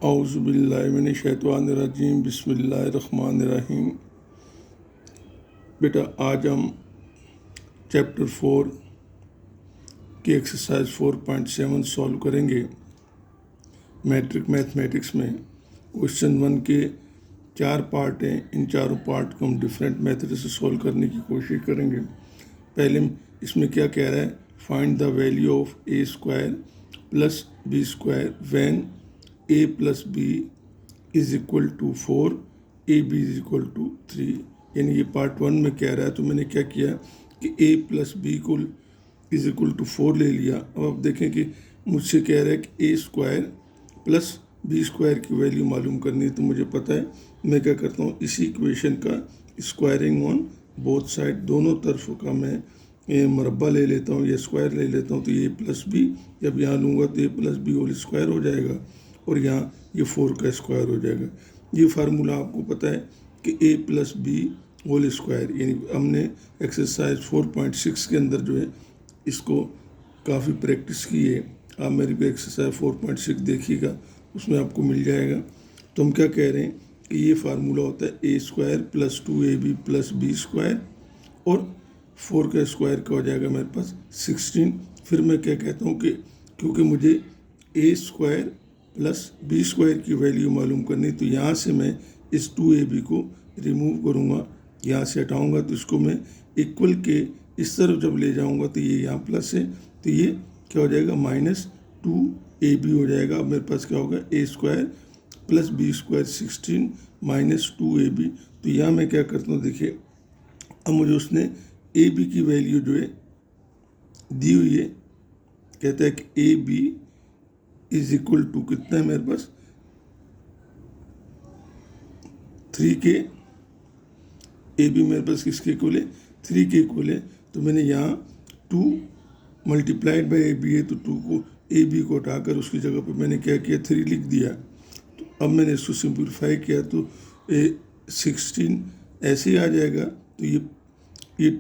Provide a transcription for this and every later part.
औज़ुबिल्लाहिमिनश्शैतानिर्रजीम बिस्मिल्लाहिर्रहमानिर्रहीम। बेटा आज हम चैप्टर 4 की एक्सरसाइज 4.7 सॉल्व करेंगे। मैट्रिक मैथमेटिक्स में क्वेश्चन 1 के 4 पार्ट हैं। इन चारों पार्ट को हम डिफरेंट मेथड से सॉल्व करने की कोशिश करेंगे। पहले इसमें क्या कह रहा है, find the value of a square plus B square when a plus b is equal to 4, a B is equal to 3। यानी ये पार्ट 1 में कह रहा है, तो मैंने क्या किया कि a प्लस बी को इज इक्वल टू 4 ले लिया। अब आप देखें कि मुझसे कह रहा है कि a square plus B square की वैल्यू मालूम करनी है। तो मुझे पता है, मैं क्या करता हूँ, इसी इक्वेशन का स्क्वायरिंग ऑन बोथ साइड, दोनों तरफ का मैं मरबा ले लेता हूँ या स्क्वायर ले लेता हूँ। तो ये प्लस बी जब यहाँ लूँगा तो ए प्लस बी होल स्क्वायर हो जाएगा और यहाँ ये 4 का स्क्वायर हो जाएगा। ये फार्मूला आपको पता है कि ए प्लस बी होल स्क्वायर, यानी हमने एक्सरसाइज 4.6 के अंदर जो है इसको काफ़ी प्रैक्टिस की है। आप मेरी भी एक्सरसाइज 4.6 देखिएगा, उसमें आपको मिल जाएगा। तो हम क्या कह रहे हैं कि ये फार्मूला होता है A square plus 2ab plus B square और 4 का स्क्वायर का हो जाएगा मेरे पास 16। फिर मैं क्या कहता हूँ कि क्योंकि मुझे ए स्क्वायर प्लस बी स्क्वायर की वैल्यू मालूम करनी, तो यहाँ से मैं इस 2ab को रिमूव करूँगा, यहाँ से हटाऊँगा, तो इसको मैं इक्वल के इस तरफ जब ले जाऊँगा तो ये यहाँ प्लस है, तो ये क्या हो जाएगा -2ab हो जाएगा। अब मेरे पास क्या होगा, A square plus B square 16 minus 2ab। तो यहाँ मैं क्या करता हूँ, देखिए अब मुझे उसने ए बी की वैल्यू जो है दी हुई है, कहता है कि a B is equal to कितना है मेरे पास 3 के। ए बी मेरे पास किसके इक्वल है, 3 के इक्वल है। तो मैंने यहाँ 2 मल्टीप्लाइड बाई ए बी है, तो 2 को ए बी को हटाकर उसकी जगह पे मैंने क्या किया 3 लिख दिया। तो अब मैंने इसको सिंप्लीफाई किया तो 16 ऐसे ही आ जाएगा। तो ये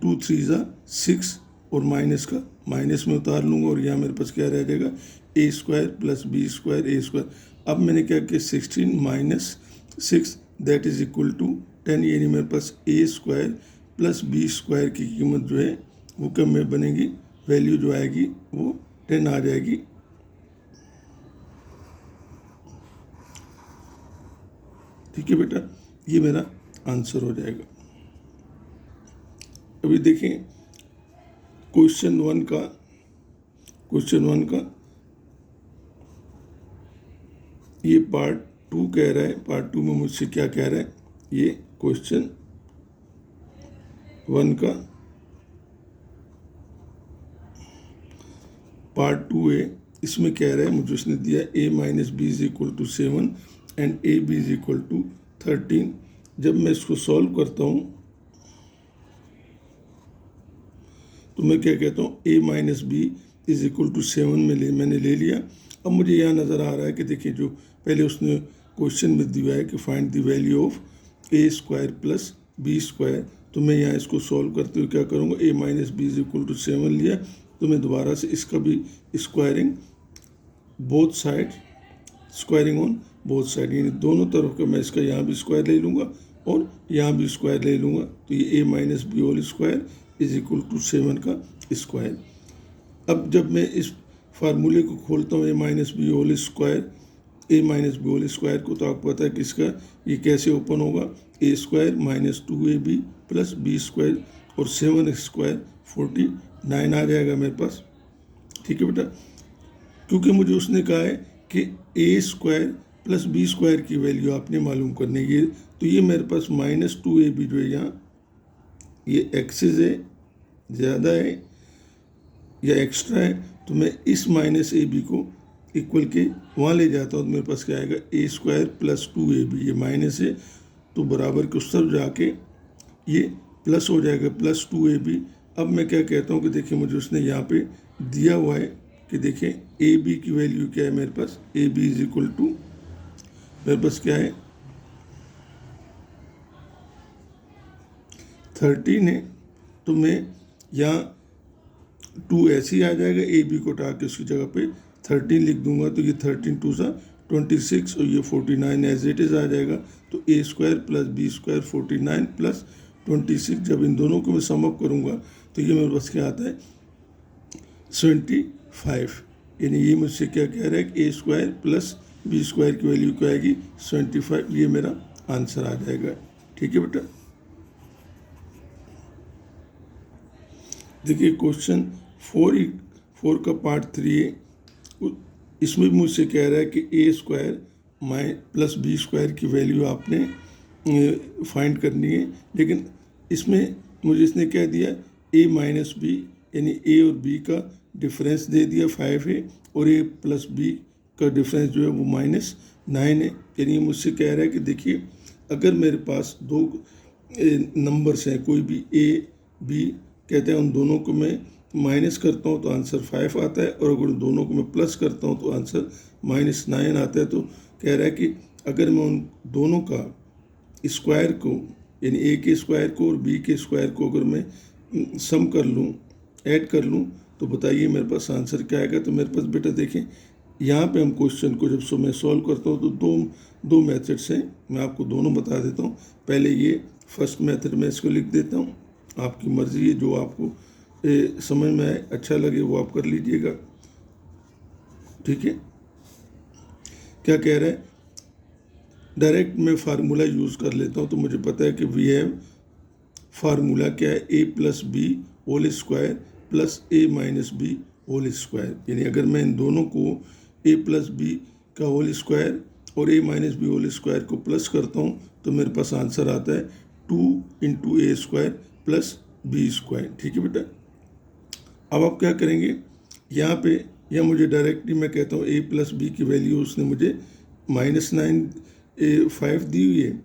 2 3 6 और माइनस का माइनस में उतार लूँगा और यहाँ मेरे पास क्या रह जाएगा ए स्क्वायर प्लस बी स्क्वायर ए स्क्वायर। अब मैंने क्या किया 16 minus 6 that is equal to 10, यानी मेरे पास ए स्क्वायर प्लस बी स्क्वायर की कीमत जो है वो कब में बनेगी, वैल्यू जो आएगी वो 10 आ जाएगी। ठीक है बेटा, ये मेरा आंसर हो जाएगा। अभी देखें क्वेश्चन 1 का ये पार्ट 2 कह रहा है। पार्ट 2 में मुझसे क्या कह रहा है, ये क्वेश्चन 1 का पार्ट 2 है। इसमें कह रहा है, मुझे उसने दिया a minus b is equal to 7 and a B is equal to 13। जब मैं इसको सॉल्व करता हूँ तो मैं क्या कहता हूँ, a minus b is equal to 7 मैंने ले लिया। अब मुझे यहाँ नज़र आ रहा है कि देखिए जो पहले उसने क्वेश्चन में दिया है कि find the value of a square plus B square, तो मैं यहाँ इसको सॉल्व करते हुए क्या करूँगा, a minus b is equal to 7 लिया, तो मैं दोबारा से इसका भी squaring both side, squaring on both side, यानी दोनों तरफ का मैं इसका यहाँ भी स्क्वायर ले लूँगा और यहाँ भी स्क्वायर ले लूँगा। तो ये a minus B whole square is equal to 7 का स्क्वायर। अब जब मैं इस फार्मूले को खोलता हूँ ए माइनस बी होल स्क्वायर को, तो आपको पता है कि इसका ये कैसे ओपन होगा, A square minus 2ab plus B square और 7 स्क्वायर 49 आ जाएगा मेरे पास। ठीक है बेटा, क्योंकि मुझे उसने कहा है कि ए स्क्वायर प्लस बी स्क्वायर की वैल्यू आपने मालूम करनी है, तो ये मेरे पास -2ab जो है यहाँ ये एक्सेस है, ज़्यादा है या एक्स्ट्रा है, तो मैं इस -ab को इक्वल के वहाँ ले जाता हूँ, तो मेरे पास क्या आएगा ए स्क्वायर प्लस 2ab, ये माइनस है तो बराबर के उस तरफ जाके ये प्लस हो जाएगा प्लस 2ab। अब मैं क्या कहता हूँ कि देखिए मुझे उसने यहाँ पे दिया हुआ है कि देखें ए बी की वैल्यू क्या है मेरे पास, A B is equal to मेरे पास क्या है 13 है, तो मैं यहाँ 2 ऐसे ही आ जाएगा, ए बी को हटा के उसकी जगह पे 13 लिख दूंगा, तो ये 13 2 सा 26 और ये 49 एज इट इज़ आ जाएगा। तो A square plus B square 49 plus 26, जब इन दोनों को मैं सम अप करूँगा तो ये मेरे पास क्या आता है 75। यानी ये मुझसे क्या कह रहा है कि ए स्क्वायर प्लस बी स्क्वायर की वैल्यू क्या आएगी 75, ये मेरा आंसर आ जाएगा। ठीक है बेटा। देखिए क्वेश्चन 4 का पार्ट 3 है, इसमें भी मुझसे कह रहा है कि ए स्क्वायर प्लस बी स्क्वायर की वैल्यू आपने फाइंड करनी है, लेकिन इसमें मुझे इसने कह दिया ए माइनस बी, यानी ए और बी का डिफरेंस दे दिया 5 है और ए प्लस बी का डिफरेंस जो है वो -9 है। यानी मुझसे कह रहा है कि देखिए अगर मेरे पास दो नंबर्स हैं, कोई भी ए बी कहते हैं, उन दोनों को मैं माइनस करता हूँ तो आंसर 5 आता है, और अगर दोनों को मैं प्लस करता हूँ तो आंसर -9 आता है। तो कह रहा है कि अगर मैं उन दोनों का स्क्वायर को, यानी ए के स्क्वायर को और बी के स्क्वायर को अगर मैं सम कर लूँ, ऐड कर लूँ, तो बताइए मेरे पास आंसर क्या आएगा। तो मेरे पास बेटा देखें यहाँ पे हम क्वेश्चन को जब मैं सॉल्व करता हूँ तो दो मेथड्स हैं, मैं आपको दोनों बता देता हूँ। पहले ये फर्स्ट मेथड में इसको लिख देता हूँ, आपकी मर्जी है, जो आपको समझ में आए अच्छा लगे वो आप कर लीजिएगा। ठीक है, क्या कह रहा है, डायरेक्ट मैं फार्मूला यूज़ कर लेता हूँ। तो मुझे पता है कि वी हैव फार्मूला क्या है, A plus B whole square plus A minus B whole square. यानी अगर मैं इन दोनों को ए प्लस बी का होल स्क्वायर और A minus B whole square को प्लस करता हूँ तो मेरे पास आंसर आता है 2 × ए स्क्वायर प्लस बी स्क्वायर। ठीक है बेटा। अब आप क्या करेंगे, यहाँ पे या मुझे डायरेक्टली मैं कहता हूँ ए प्लस बी की वैल्यू उसने मुझे -5 दी हुई है,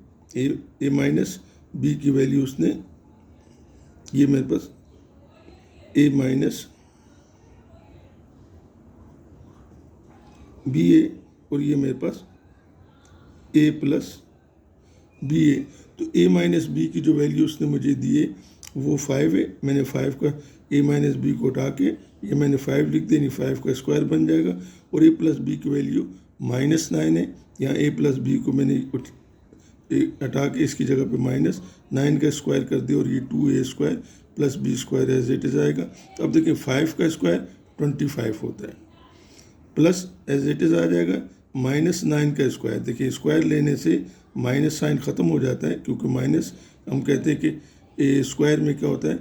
ए माइनस बी की वैल्यू उसने, ये मेरे पास ए माइनस बी ए और ये मेरे पास ए प्लस बी ए। तो ए माइनस बी की जो वैल्यू उसने मुझे दी है वो 5 है। मैंने 5 का ए माइनस बी को उठा के ये मैंने 5 लिख दिया, 5 का स्क्वायर बन जाएगा। और ए प्लस बी की वैल्यू -9 है। यहाँ ए प्लस बी को मैंने हटा के इसकी जगह पे -9 का स्क्वायर कर दिया और ये 2a square plus B square as it is आएगा। तो अब देखिए 5 का स्क्वायर 25 होता है, प्लस एज इट इज आ जाएगा -9 का स्क्वायर। देखिए स्क्वायर लेने से माइनस साइन ख़त्म हो जाता है, क्योंकि माइनस हम कहते हैं कि ए स्क्वायर में क्या होता है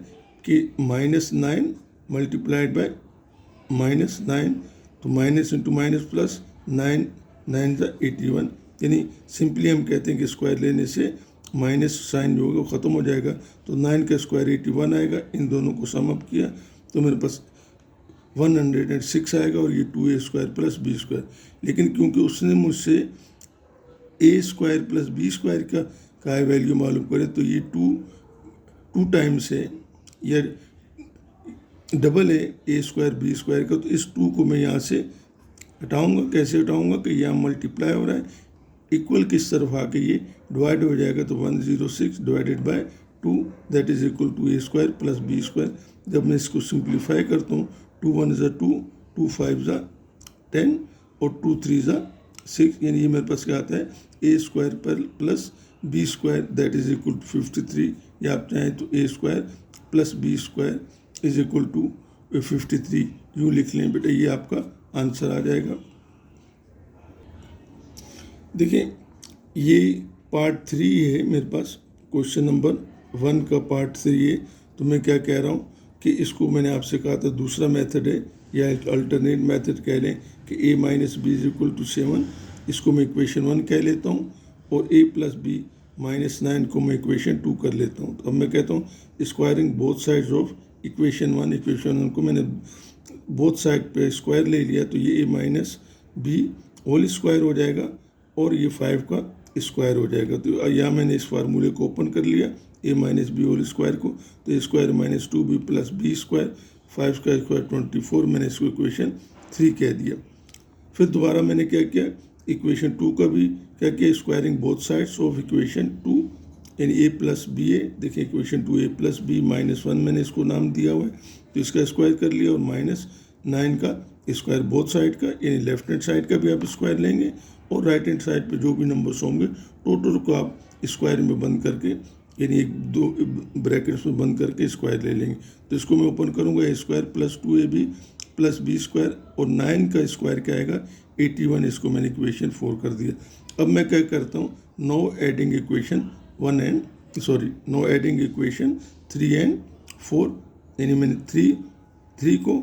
कि -9 मल्टीप्लाइड बाय -9, तो माइनस इंटू माइनस प्लस 9 9 × 81। यानी सिंपली हम कहते हैं कि स्क्वायर लेने से माइनस साइन जो होगा वो ख़त्म हो जाएगा। तो 9 का स्क्वायर 81 आएगा। इन दोनों को सम अप किया तो मेरे पास 106 आएगा और ये 2a square plus B square. लेकिन क्योंकि उसने मुझसे ए स्क्वायर प्लस बी स्क्वायर का वैल्यू मालूम करे, तो ये 2 टाइम्स है या डबल है ए स्क्वायर बी स्क्वायर का। तो इस 2 को मैं यहाँ से हटाऊंगा। कैसे हटाऊंगा कि यहाँ मल्टीप्लाई हो रहा है, इक्वल किस तरफ आके ये डिवाइड हो जाएगा। तो 106 divided by 2 that is equal to a square plus B square. जब मैं इसको सिंप्लीफाई करता हूँ 2 1 = 2, 2 5 = 10 और 2 3 = 6। यानी ये मेरे पास क्या आता है ए स्क्वायर पर plus B square that is equal to 53, या आप चाहें तो A square plus B square is equal to 53 यूँ लिख लें बेटा, ये आपका आंसर आ जाएगा। देखिए ये पार्ट 3 है मेरे पास, क्वेश्चन नंबर 1 का पार्ट 3 है। तो मैं क्या कह रहा हूँ कि इसको मैंने आपसे कहा था दूसरा मेथड है या अल्टरनेट मेथड कह लें कि a minus b is equal to 7, इसको मैं इक्वेशन 1 कह लेता हूँ, और a प्लस बी -9 को मैं इक्वेशन 2 कर लेता हूँ। तो अब मैं कहता हूँ squaring both sides of equation 1 को मैंने बोथ साइड पे स्क्वायर ले लिया, तो ये a minus B whole square हो जाएगा और ये 5 का स्क्वायर हो जाएगा। तो यहाँ मैंने इस फार्मूले को ओपन कर लिया a minus B whole square को, तो a square minus 2b plus B square 5 का स्क्वायर 24, मैंने इसको इक्वेशन 3 कह दिया। फिर दोबारा मैंने क्या किया, इक्वेशन 2 का भी क्या किया, squaring both sides of equation 2 यानी a प्लस बी ए। देखिए इक्वेशन 2 a प्लस बी -1 मैंने इसको नाम दिया हुआ है, तो इसका स्क्वायर कर लिया, और -9 का स्क्वायर बोथ साइड का, यानी लेफ्ट हैंड साइड का भी आप स्क्वायर लेंगे और राइट हैंड साइड पे जो भी नंबर्स होंगे टोटल को आप स्क्वायर में बंद करके, यानी एक दो ब्रैकेट्स में बंद करके स्क्वायर ले लेंगे। तो इसको मैं ओपन करूँगा, A square plus 2ab plus B square, और 9 का स्क्वायर क्या आएगा 81। इसको मैंने इक्वेशन 4 कर दिया। अब मैं क्या करता हूँ, नो एडिंग इक्वेशन 3 एंड 4, यानी मैंने 3 को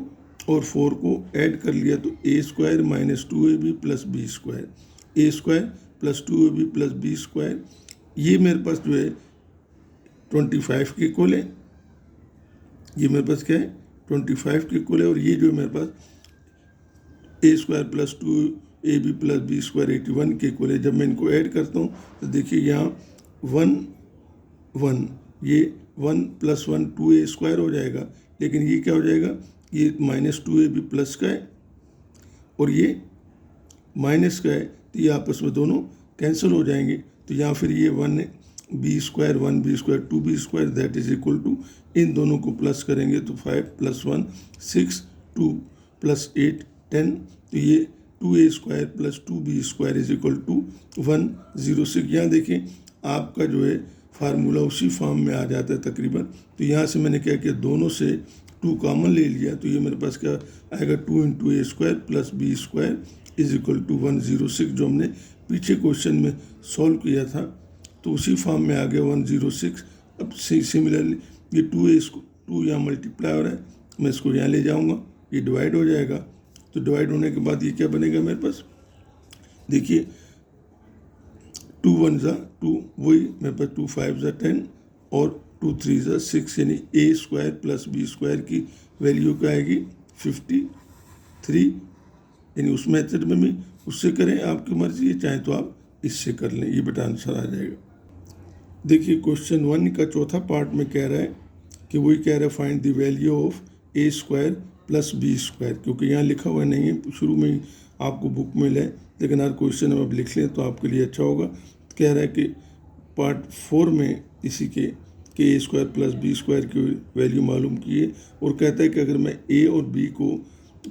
और 4 को ऐड कर लिया, तो A square minus 2ab plus B square, A square plus 2ab plus B square, ये मेरे पास जो है 25 के इक्वल है। ये मेरे पास क्या है 25 के इक्वल है। और ये जो मेरे पास ए square plus 2ab plus B square 81 के इक्वल है। जब मैं इनको ऐड करता हूँ तो देखिए यहाँ 1 1, ये 1 प्लस 1 2a स्क्वायर हो जाएगा, लेकिन ये क्या हो जाएगा, ये माइनस 2ab प्लस का है और ये माइनस का है, तो ये आपस में दोनों कैंसिल हो जाएंगे। तो यहाँ फिर ये 1b square 1b square 2b square that is equal to, इन दोनों को प्लस करेंगे तो 5 प्लस 1 6, 2 प्लस 8 10, तो ये 2a square plus 2b square is equal to 106। यहाँ देखें आपका जो है फार्मूला उसी फॉर्म में आ जाता है तकरीबन। तो यहाँ से मैंने क्या किया, दोनों से 2 कॉमन ले लिया, तो ये मेरे पास क्या आएगा 2 into a square plus B square is equal to 106, जो हमने पीछे क्वेश्चन में सॉल्व किया था, तो उसी फॉर्म में आ गया 106। अब सिमिलरली ये 2 यहाँ मल्टीप्लाई हो रहा है, मैं इसको यहाँ ले जाऊँगा, ये डिवाइड हो जाएगा। तो डिवाइड होने के बाद ये क्या बनेगा मेरे पास, देखिए 2 1 ज़ा 2, वही मेरे पास 2 5 ज़ा 10 और 2 3 ज़ा 6, यानी ए स्क्वायर प्लस बी स्क्वायर की वैल्यू क्या आएगी 53। यानी उस मेथड में भी उससे करें, आपकी मर्जी है, चाहे तो आप इससे कर लें, ये बेटा आंसर आ जाएगा। देखिए क्वेश्चन 1 का चौथा पार्ट में कह रहा है कि वही कह रहा है find the value of a square plus B square, क्योंकि यहाँ लिखा हुआ नहीं है, शुरू में ही आपको बुक में ले, लेकिन हर क्वेश्चन हम अब लिख लें तो आपके लिए अच्छा होगा। कह रहा है कि पार्ट 4 में इसी के ए स्क्वायर प्लस बी स्क्वायर की वैल्यू मालूम की है, और कहता है कि अगर मैं ए और बी को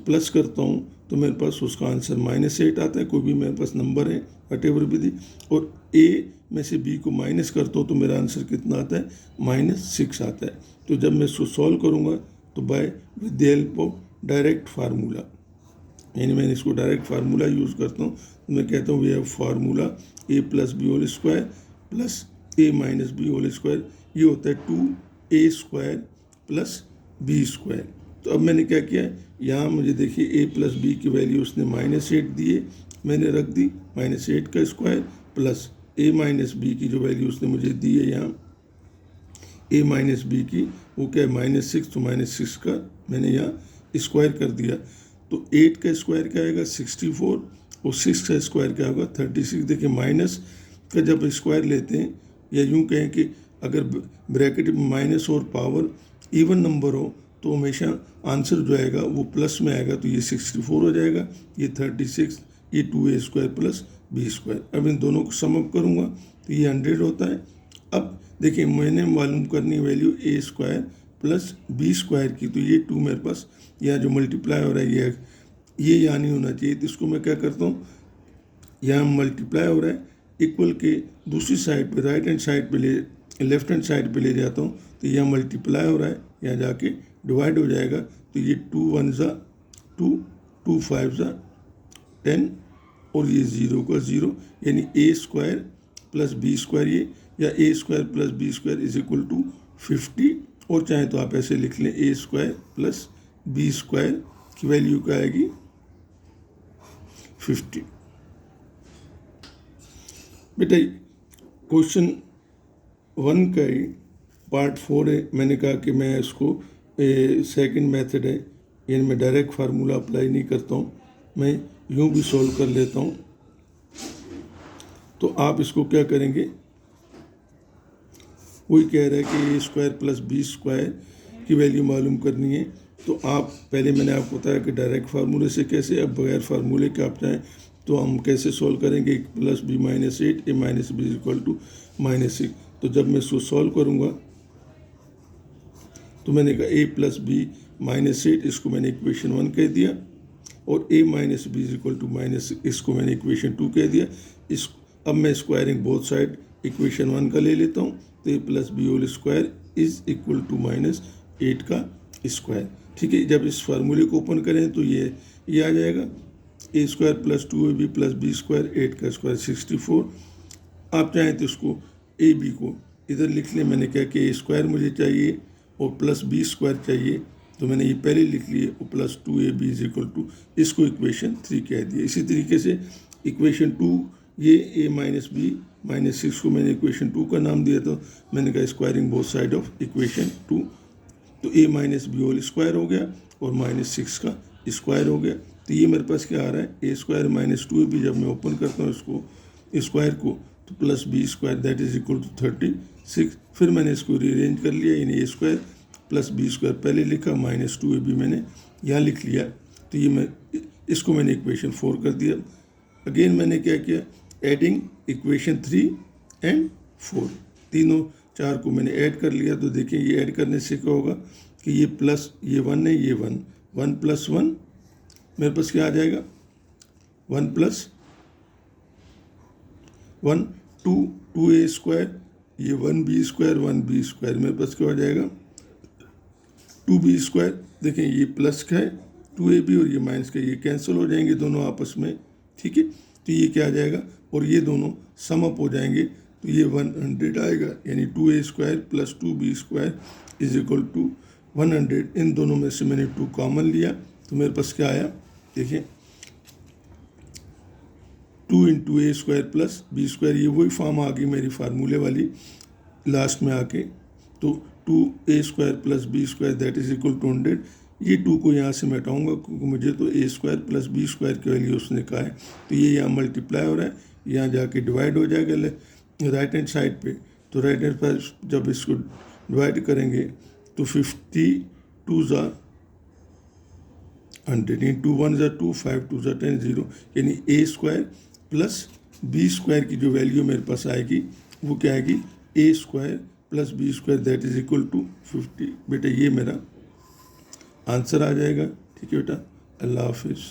प्लस करता हूँ तो मेरे पास उसका आंसर -8 आता है, कोई भी मेरे पास नंबर है वटेवर विधि, और ए में से बी को माइनस करता हूँ तो मेरा आंसर कितना आता है -6 आता है। तो जब मैं इसको सॉल्व करूँगा तो by with the help of direct formula, यानी मैंने इसको डायरेक्ट फार्मूला यूज़ करता हूँ, तो मैं कहता हूँ we have formula a plus B whole square plus A minus B whole square, ये होता है 2a square plus B square. तो अब मैंने क्या किया, यहाँ मुझे देखिए ए प्लस बी की वैल्यू उसने -8 दिए, मैंने रख दी -8 का स्क्वायर प्लस ए माइनस बी की जो वैल्यू उसने मुझे दी है यहाँ ए माइनस बी की, वो क्या है -6, तो -6 का मैंने यहाँ स्क्वायर कर दिया। तो 8 का स्क्वायर क्या आएगा 64, और 6 का स्क्वायर क्या होगा 36। देखिए माइनस का जब स्क्वायर लेते हैं, या यूँ कहें कि अगर ब्रैकेट में माइनस और पावर इवन नंबर हो तो हमेशा आंसर जो आएगा वो प्लस में आएगा, तो ये 64 हो जाएगा, ये 36, ये 2a square plus B square. अब इन दोनों को सम अप करूँगा तो ये 100 होता है। अब देखिए मैंने मालूम करनी वैल्यू ए स्क्वायर प्लस बी स्क्वायर की, तो ये 2 मेरे पास यहाँ जो मल्टीप्लाई हो रहा है ये यहाँ नहीं होना चाहिए, तो इसको मैं क्या करता हूँ, यहाँ मल्टीप्लाई हो रहा है इक्वल के दूसरी साइड पे राइट हैंड साइड पे लेफ्ट हैंड साइड पे ले जाता हूँ, तो यहाँ मल्टीप्लाई हो रहा है, यहाँ जाके डिवाइड हो जाएगा, तो ये 2 1 ज़ा 2, 2 5 ज़ा 10 और ये 0 का 0, यानी ए स्क्वायर प्लस बी स्क्वायर, ये या A square plus B square is equal to 50, और चाहे तो आप ऐसे लिख लें A square plus B square की वैल्यू क्या आएगी 50। बेटा क्वेश्चन 1 का ही पार्ट 4 है, मैंने कहा कि मैं इसको सेकंड मेथड है, यानी मैं डायरेक्ट फार्मूला अप्लाई नहीं करता हूँ, मैं यूँ भी सॉल्व कर लेता हूँ। तो आप इसको क्या करेंगे, वही कह रहा है कि ए स्क्वायर प्लस बी स्क्वायर की वैल्यू मालूम करनी है, तो आप पहले मैंने आपको बताया कि डायरेक्ट फार्मूले से कैसे, अब बगैर फार्मूले के आप चाहें तो हम कैसे सॉल्व करेंगे, plus b -8 a minus b equal to -6। तो जब मैं इसको सॉल्व करूँगा तो मैंने कहा ए प्लस बी -8, इसको मैंने इक्वेशन 1 कह दिया, और a minus b is equal to minus, इसको मैंने इक्वेशन 2 कह दिया। इस अब मैं स्क्वायरिंग बोथ साइड इक्वेशन 1 का ले लेता हूँ, तो a plus B whole square is equal to minus 8 का स्क्वायर। ठीक है, जब इस फार्मूले को ओपन करें तो ये आ जाएगा ए square plus 2ab plus B square, 8 का स्क्वायर 64। आप चाहें तो इसको ए बी को इधर लिख लें। मैंने क्या कि ए स्क्वायर मुझे चाहिए और प्लस बी स्क्वायर चाहिए, तो मैंने ये पहले लिख लिए, और plus 2ab is equal to, इसको इक्वेशन 3 कह दिया। इसी तरीके से इक्वेशन 2, ये a माइनस बी माइनस 6 को मैंने इक्वेशन 2 का नाम दिया, तो मैंने कहा squaring both side of equation 2, तो a minus B whole square हो गया और माइनस 6 का स्क्वायर हो गया। तो ये मेरे पास क्या आ रहा है, ए स्क्वायर माइनस 2ab, जब मैं ओपन करता हूँ इसको स्क्वायर को, तो plus B square that is equal to 36। फिर मैंने इसको रीअरेंज कर लिया, यानी ए स्क्वायर प्लस बी स्क्वायर पहले लिखा, माइनस 2ab मैंने यहाँ लिख लिया। तो ये इसको मैंने इक्वेशन 4 कर दिया। अगेन मैंने क्या किया, एडिंग इक्वेशन 3 एंड 4, तीनों 4 को मैंने ऐड कर लिया। तो देखिए ये ऐड करने से क्या होगा कि ये प्लस ये 1 है, ये 1 प्लस 1 मेरे पास क्या आ जाएगा, 1 प्लस 1 2a स्क्वायर, ये 1b स्क्वायर मेरे पास क्या हो जाएगा, 2b स्क्वायर। देखें ये प्लस का है 2ab और ये माइनस का, ये कैंसिल हो जाएंगे दोनों आपस में। ठीक है, तो ये क्या आ जाएगा, और ये दोनों सम अप हो जाएंगे, तो ये 100 आएगा, यानी 2a square plus 2b square is equal to 100। इन दोनों में से मैंने 2 कॉमन लिया, तो मेरे पास क्या आया, देखिए 2 into a square plus B square, ये वही फॉर्म आ गई मेरी फार्मूले वाली लास्ट में आके। तो 2a square plus B square that is equal to 100। ये 2 को यहाँ से मैं हटाऊँगा क्योंकि मुझे तो a square plus B square की वैल्यू उसने कहा है, तो ये यहाँ मल्टीप्लाई हो रहा है, यहाँ जाके डिवाइड हो जाएगा राइट हैंड साइड पे। तो राइट हैंड पर जब इसको डिवाइड करेंगे तो 52 ज़ा 100, 2 1 ज़ा 2, 5 2 ज़ा 10, 0, यानी a square plus B square की जो वैल्यू मेरे पास आएगी वो क्या आएगी, a square plus B square that is equal to 50। बेटा ये मेरा आंसर आ जाएगा। ठीक है बेटा, अल्लाह हाफिज़।